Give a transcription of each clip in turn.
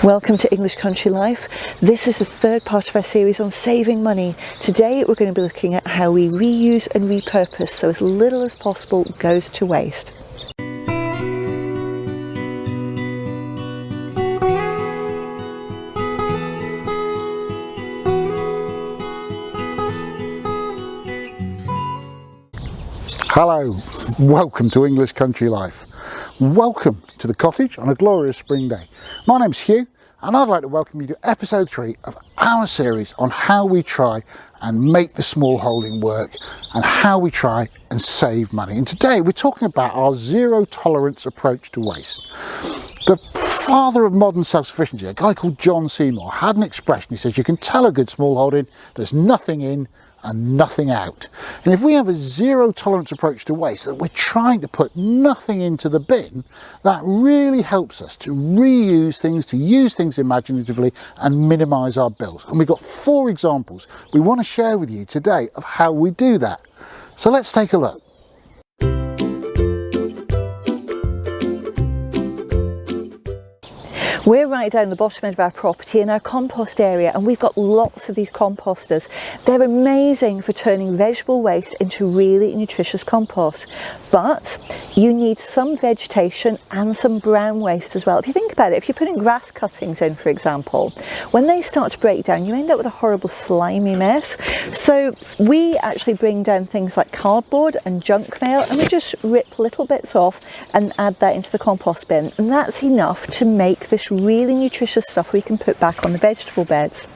Welcome to English Country Life. This is the third part of our series on saving money. Today we're going to be looking at how we reuse and repurpose so as little as possible goes to waste. Hello, welcome to English Country Life. Welcome to the cottage on a glorious spring day. My name's Hugh and I'd like to welcome you to episode 3 of our series on how we try and make the small holding work and how we try and save money. And today we're talking about our zero tolerance approach to waste. The father of modern self-sufficiency, a guy called John Seymour, had an expression. He says, you can tell a good small holding, there's nothing in and nothing out. And if we have a zero tolerance approach to waste, that we're trying to put nothing into the bin, that really helps us to reuse things, to use things imaginatively and minimize our bills. And we've got 4 examples we want to share with you today of how we do that. So let's take a look. We're right down the bottom end of our property in our compost area, and we've got lots of these composters. They're amazing for turning vegetable waste into really nutritious compost, but you need some vegetation and some brown waste as well. If you think about it, if you're putting grass cuttings in, for example, when they start to break down, you end up with a horrible slimy mess. So we actually bring down things like cardboard and junk mail, and we just rip little bits off and add that into the compost bin, and that's enough to make this really nutritious stuff we can put back on the vegetable beds.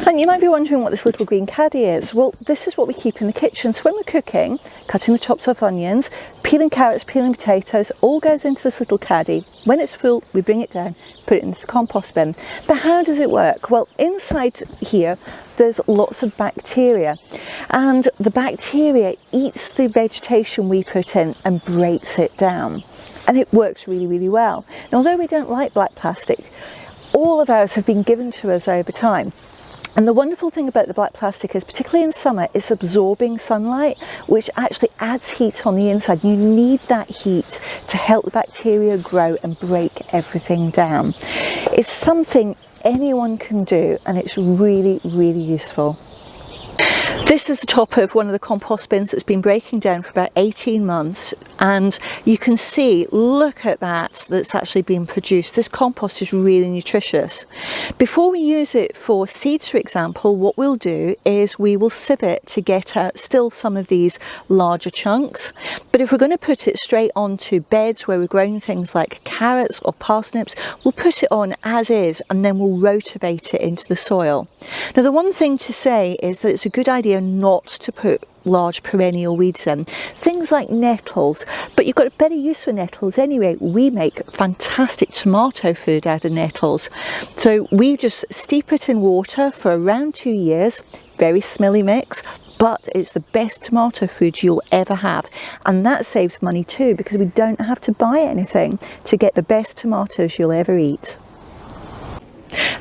And you might be wondering what this little green caddy is. Well, this is what we keep in the kitchen. So when we're cooking, cutting the tops off onions, peeling carrots, peeling potatoes, all goes into this little caddy. When it's full, we bring it down, put it into the compost bin. But how does it work? Well, inside here, there's lots of bacteria, and the bacteria eats the vegetation we put in and breaks it down. And it works really, really well. And although we don't like black plastic, all of ours have been given to us over time. And the wonderful thing about the black plastic is, particularly in summer, it's absorbing sunlight, which actually adds heat on the inside. You need that heat to help the bacteria grow and break everything down. It's something anyone can do, and it's really, really useful. This is the top of one of the compost bins that's been breaking down for about 18 months, and you can see, look at that, that's actually been produced. This compost is really nutritious. Before we use it for seeds, for example, what we'll do is we will sieve it to get out still some of these larger chunks. But if we're going to put it straight onto beds where we're growing things like carrots or parsnips, we'll put it on as is and then we'll rotivate it into the soil. Now, the one thing to say is that it's a good idea not to put large perennial weeds in, things like nettles, but you've got a better use for nettles anyway. We make fantastic tomato food out of nettles, so we just steep it in water for around 2 years. Very smelly mix, but it's the best tomato food you'll ever have, and that saves money too, because we don't have to buy anything to get the best tomatoes you'll ever eat.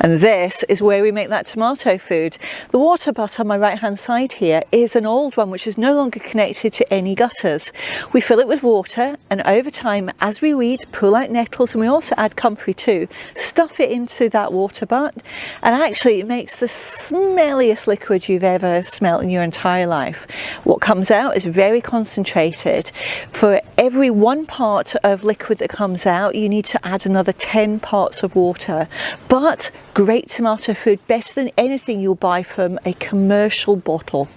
And this is where we make that tomato food. The water butt on my right hand side here is an old one which is no longer connected to any gutters. We fill it with water, and over time, as we weed, pull out nettles, and we also add comfrey too, stuff it into that water butt, and actually it makes the smelliest liquid you've ever smelt in your entire life. What comes out is very concentrated. For every 1 part of liquid that comes out, you need to add another 10 parts of water. But great tomato food, better than anything you'll buy from a commercial bottle.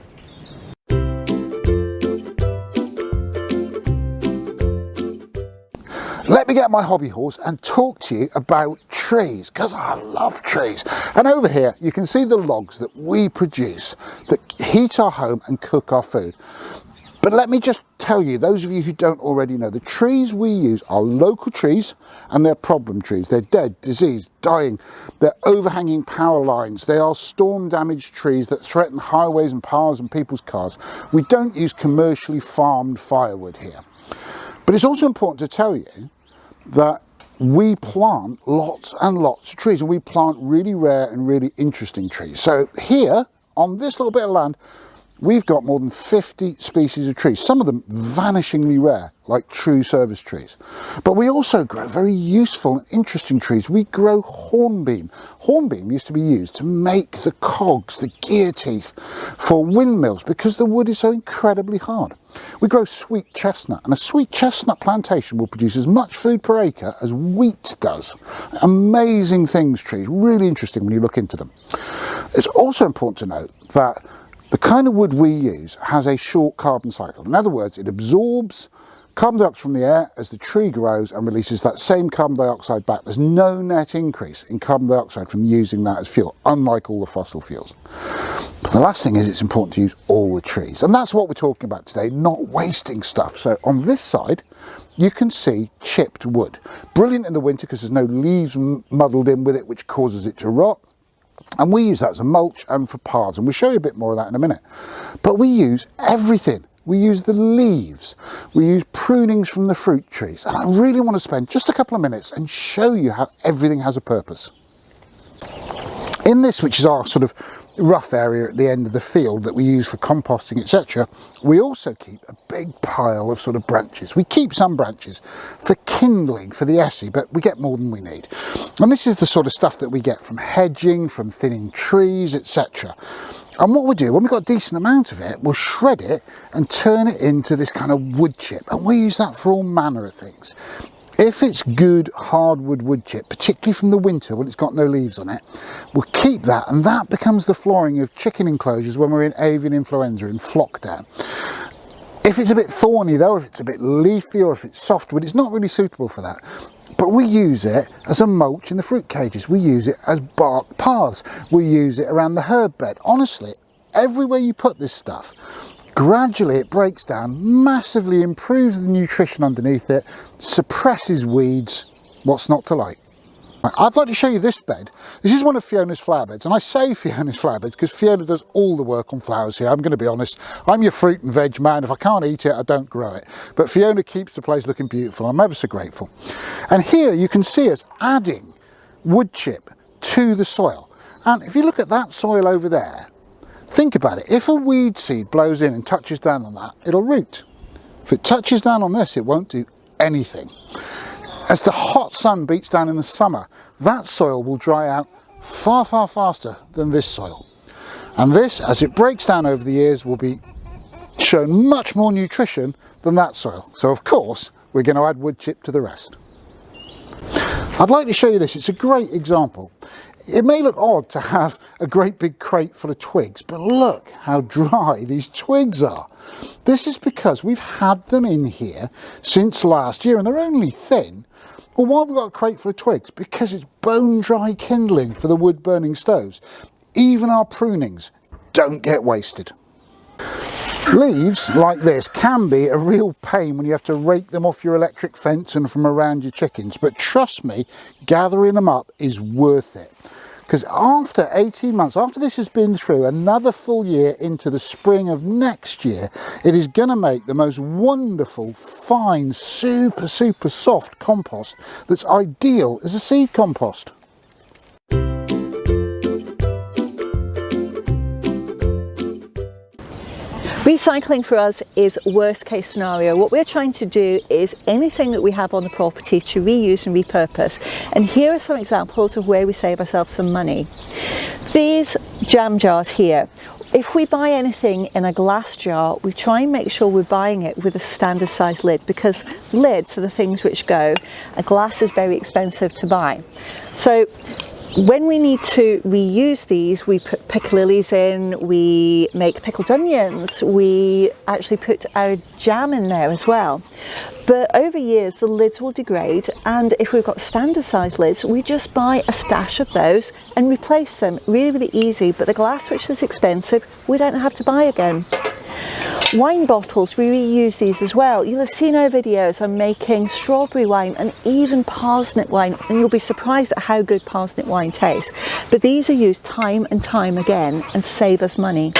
Let me get my hobby horse and talk to you about trees, because I love trees. And over here you can see the logs that we produce that heat our home and cook our food. But let me just tell you, those of you who don't already know, the trees we use are local trees, and they're problem trees. They're dead, diseased, dying. They're overhanging power lines. They are storm damaged trees that threaten highways and paths and people's cars. We don't use commercially farmed firewood here. But it's also important to tell you that we plant lots and lots of trees, and we plant really rare and really interesting trees. So here, on this little bit of land, we've got more than 50 species of trees, some of them vanishingly rare, like true service trees. But we also grow very useful and interesting trees. We grow hornbeam. Hornbeam used to be used to make the cogs, the gear teeth for windmills, because the wood is so incredibly hard. We grow sweet chestnut, and a sweet chestnut plantation will produce as much food per acre as wheat does. Amazing things, trees, really interesting when you look into them. It's also important to note that the kind of wood we use has a short carbon cycle. In other words, it absorbs carbon dioxide from the air as the tree grows and releases that same carbon dioxide back. There's no net increase in carbon dioxide from using that as fuel, unlike all the fossil fuels. But the last thing is, it's important to use all the trees. And that's what we're talking about today, not wasting stuff. So on this side, you can see chipped wood. Brilliant in the winter because there's no leaves muddled in with it, which causes it to rot. And we use that as a mulch and for paths, and we'll show you a bit more of that in a minute. But we use everything. We use the leaves, we use prunings from the fruit trees, and I really want to spend just a couple of minutes and show you how everything has a purpose. In this, which is our sort of rough area at the end of the field that we use for composting, etc., we also keep a big pile of sort of branches. We keep some branches for kindling for the essie, but we get more than we need. And this is the sort of stuff that we get from hedging, from thinning trees, etc. And what we do, when we've got a decent amount of it, we'll shred it and turn it into this kind of wood chip, and we use that for all manner of things. If it's good hardwood wood chip, particularly from the winter when it's got no leaves on it, we'll keep that, and that becomes the flooring of chicken enclosures when we're in avian influenza, in flock down. If it's a bit thorny though, if it's a bit leafy, or if it's softwood, it's not really suitable for that. But we use it as a mulch in the fruit cages. We use it as bark paths. We use it around the herb bed. Honestly, everywhere you put this stuff, gradually it breaks down, massively improves the nutrition underneath it, suppresses weeds. What's not to like? I'd like to show you this bed. This is one of Fiona's flower beds, and I say Fiona's flower beds because Fiona does all the work on flowers here. I'm going to be honest, I'm your fruit and veg man. If I can't eat it, I don't grow it. But Fiona keeps the place looking beautiful. I'm ever so grateful. And here you can see us adding wood chip to the soil. And if you look at that soil over there, think about it. If a weed seed blows in and touches down on that, it'll root. If it touches down on this, it won't do anything. As the hot sun beats down in the summer, that soil will dry out far, far faster than this soil. And this, as it breaks down over the years, will be shown much more nutrition than that soil. So of course, we're going to add wood chip to the rest. I'd like to show you this. It's a great example. It may look odd to have a great big crate full of twigs, but look how dry these twigs are. This is because we've had them in here since last year and they're only thin. Well, why have we got a crate full of twigs? Because it's bone dry kindling for the wood burning stoves. Even our prunings don't get wasted. Leaves like this can be a real pain when you have to rake them off your electric fence and from around your chickens, but trust me, gathering them up is worth it. Because after 18 months, after this has been through another full year into the spring of next year, it is going to make the most wonderful, fine, super, super soft compost that's ideal as a seed compost. Recycling for us is worst case scenario. What we're trying to do is anything that we have on the property to reuse and repurpose. And here are some examples of where we save ourselves some money. These jam jars here, if we buy anything in a glass jar, we try and make sure we're buying it with a standard size lid, because lids are the things which go. A glass is very expensive to buy. So when we need to reuse these, we put piccalillis in, we make pickled onions, we actually put our jam in there as well. But over years the lids will degrade, and if we've got standard size lids, we just buy a stash of those and replace them. Really, really easy. But the glass, which is expensive, we don't have to buy again. Wine bottles, we reuse these as well. You'll have seen our videos on making strawberry wine and even parsnip wine, and you'll be surprised at how good parsnip wine tastes. But these are used time and time again and save us money.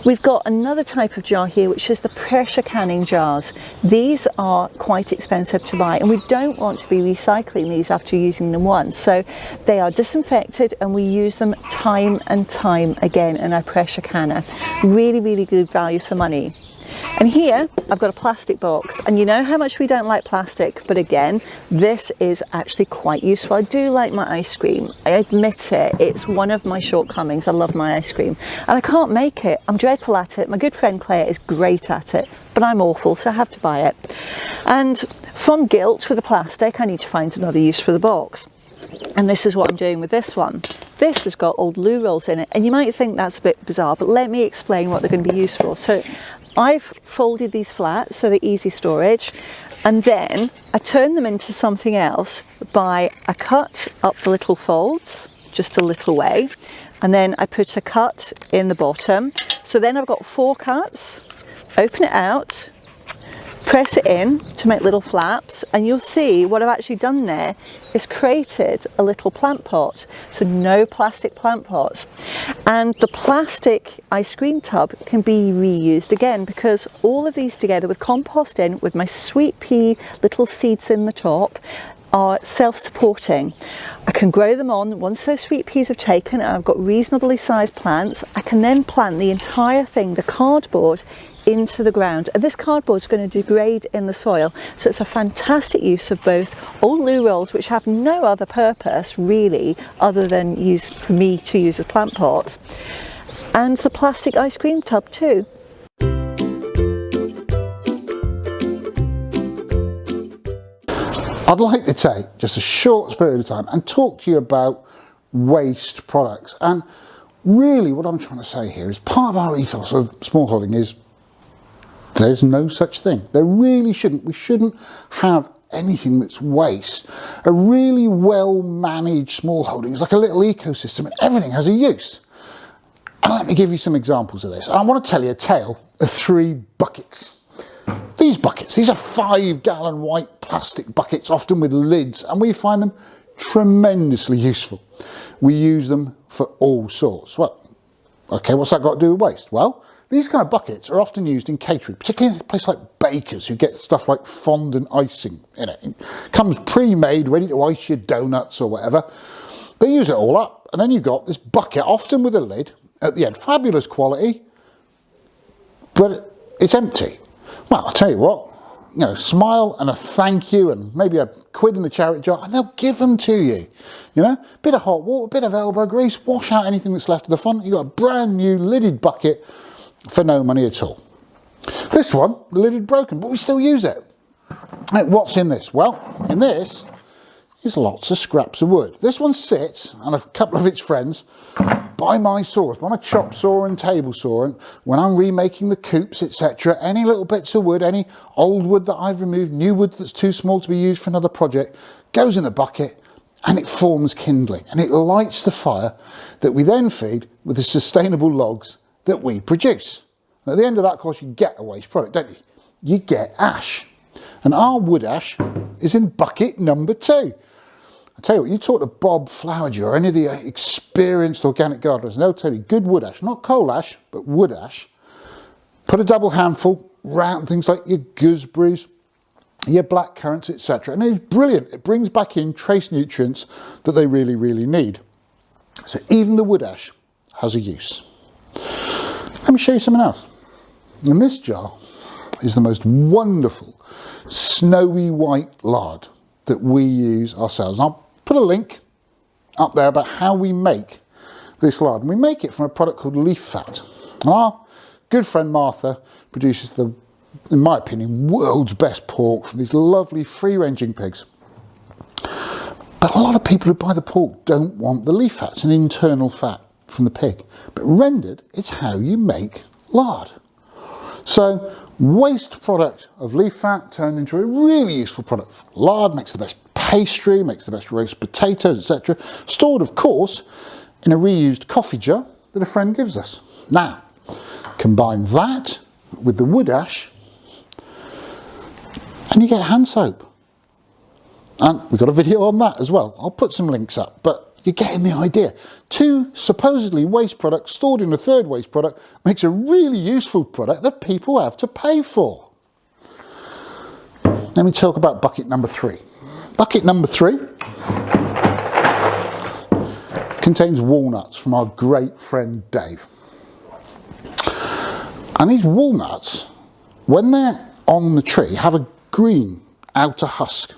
We've got another type of jar here, which is the pressure canning jars. These are quite expensive to buy, and we don't want to be recycling these after using them once. So they are disinfected and we use them time and time again in our pressure canner. Really, really good value for money. And here I've got a plastic box, and you know how much we don't like plastic, but again, this is actually quite useful. I do like my ice cream, I admit it, it's one of my shortcomings. I love my ice cream and I can't make it. I'm dreadful at it. My good friend Claire is great at it, but I'm awful, so I have to buy it. And from guilt with the plastic, I need to find another use for the box. And this is what I'm doing with this one. This has got old loo rolls in it, and you might think that's a bit bizarre, but let me explain what they're going to be used for. So I've folded these flat so they're easy storage, and then I turn them into something else by a cut up the little folds just a little way, and then I put a cut in the bottom. So then I've got 4 cuts, open it out, press it in to make little flaps, and you'll see what I've actually done there is created a little plant pot. So no plastic plant pots. And the plastic ice cream tub can be reused again, because all of these together with compost in, with my sweet pea little seeds in the top, are self-supporting. I can grow them on once those sweet peas have taken and I've got reasonably sized plants. I can then plant the entire thing, the cardboard, into the ground, and this cardboard is going to degrade in the soil, so it's a fantastic use of both old loo rolls, which have no other purpose really other than for me to use as plant pots, and the plastic ice cream tub too. I'd like to take just a short period of time and talk to you about waste products. And really what I'm trying to say here is part of our ethos of smallholding is there's no such thing. There really shouldn't. We shouldn't have anything that's waste. A really well managed smallholding is like a little ecosystem, and everything has a use. And let me give you some examples of this. And I want to tell you a tale of 3 buckets. These buckets, these are 5-gallon white plastic buckets, often with lids, and we find them tremendously useful. We use them for all sorts. Well, okay, what's that got to do with waste? Well, these kind of buckets are often used in catering, particularly in a place like bakers who get stuff like fondant icing in it. It comes pre-made, ready to ice your donuts or whatever. They use it all up, and then you've got this bucket, often with a lid at the end. Fabulous quality, but it's empty. Well, I'll tell you what, you know, smile and a thank you and maybe a quid in the charity jar, and they'll give them to you. You know, bit of hot water, bit of elbow grease, wash out anything that's left of the fondant. You've got a brand new lidded bucket for no money at all. This one, the lid is broken, but we still use it. What's in this? Well, in this is lots of scraps of wood. This one sits, and a couple of its friends, by my saws, by my chop saw and table saw, and when I'm remaking the coops, etc., any little bits of wood, any old wood that I've removed, new wood that's too small to be used for another project, goes in the bucket and it forms kindling, and it lights the fire that we then feed with the sustainable logs that we produce. And at the end of that, of course, you get a waste product, don't you? You get ash. And our wood ash is in bucket number 2. I tell you what, you talk to Bob Flowerdew or any of the experienced organic gardeners, and they'll tell you good wood ash, not coal ash, but wood ash. Put a double handful round things like your gooseberries, your black currants, etc. And it's brilliant. It brings back in trace nutrients that they really, really need. So even the wood ash has a use. Let me show you something else. In this jar is the most wonderful snowy white lard that we use ourselves. And I'll put a link up there about how we make this lard. And we make it from a product called leaf fat. And our good friend Martha produces the, in my opinion, world's best pork from these lovely free-ranging pigs. But a lot of people who buy the pork don't want the leaf fat. It's an internal fat from the pig. But rendered, it's how you make lard. So waste product of leaf fat turned into a really useful product. Lard makes the best pastry, makes the best roast potatoes, etc. Stored, of course, in a reused coffee jar that a friend gives us. Now, combine that with the wood ash and you get hand soap. And we've got a video on that as well. I'll put some links up, but you're getting the idea. 2 supposedly waste products stored in a third waste product makes a really useful product that people have to pay for. Let me talk about bucket number 3. Bucket number 3 contains walnuts from our great friend Dave. And these walnuts, when they're on the tree, have a green outer husk.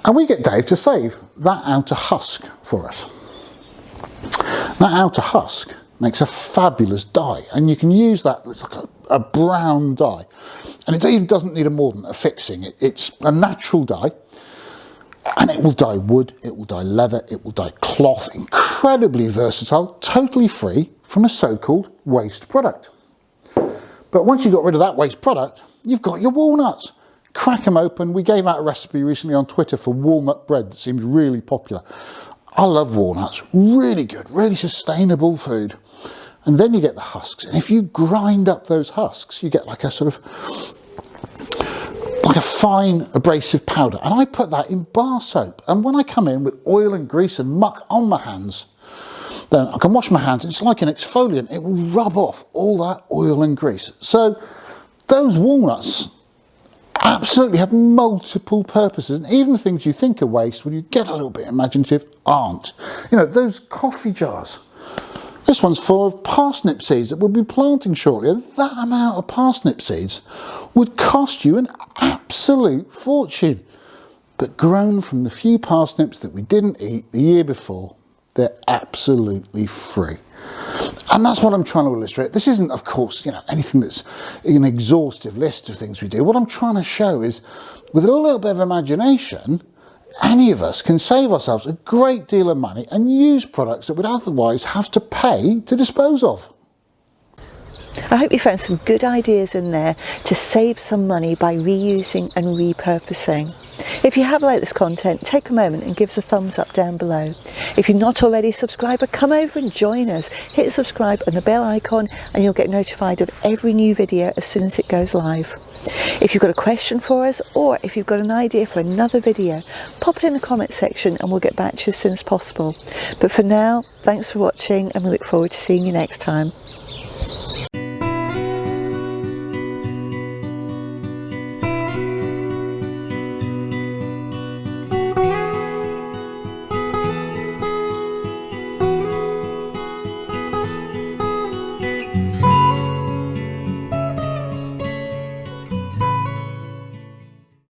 And we get Dave to save that outer husk for us. That outer husk makes a fabulous dye, and you can use that. It's like a brown dye, and it even doesn't need a mordant, a fixing. It's a natural dye, and it will dye wood, it will dye leather, it will dye cloth. Incredibly versatile, totally free from a so-called waste product. But once you've got rid of that waste product, you've got your walnuts. Crack them open. We gave out a recipe recently on Twitter for walnut bread that seems really popular. I love walnuts, really good, really sustainable food. And then you get the husks, and if you grind up those husks, you get like a sort of, like a fine abrasive powder. And I put that in bar soap, and when I come in with oil and grease and muck on my hands, then I can wash my hands. It's like an exfoliant. It will rub off all that oil and grease. So those walnuts absolutely have multiple purposes, and even the things you think are waste, when you get a little bit imaginative, aren't. You know, those coffee jars. This one's full of parsnip seeds that we'll be planting shortly. And that amount of parsnip seeds would cost you an absolute fortune. But grown from the few parsnips that we didn't eat the year before, they're absolutely free. And that's what I'm trying to illustrate. This isn't, of course, you know, anything that's an exhaustive list of things we do. What I'm trying to show is, with a little bit of imagination, any of us can save ourselves a great deal of money and use products that would otherwise have to pay to dispose of. I hope you found some good ideas in there to save some money by reusing and repurposing. If you have liked this content, take a moment and give us a thumbs up down below. If you're not already a subscriber, come over and join us. Hit subscribe and the bell icon and you'll get notified of every new video as soon as it goes live. If you've got a question for us, or if you've got an idea for another video, pop it in the comment section and we'll get back to you as soon as possible. But for now, thanks for watching and we look forward to seeing you next time.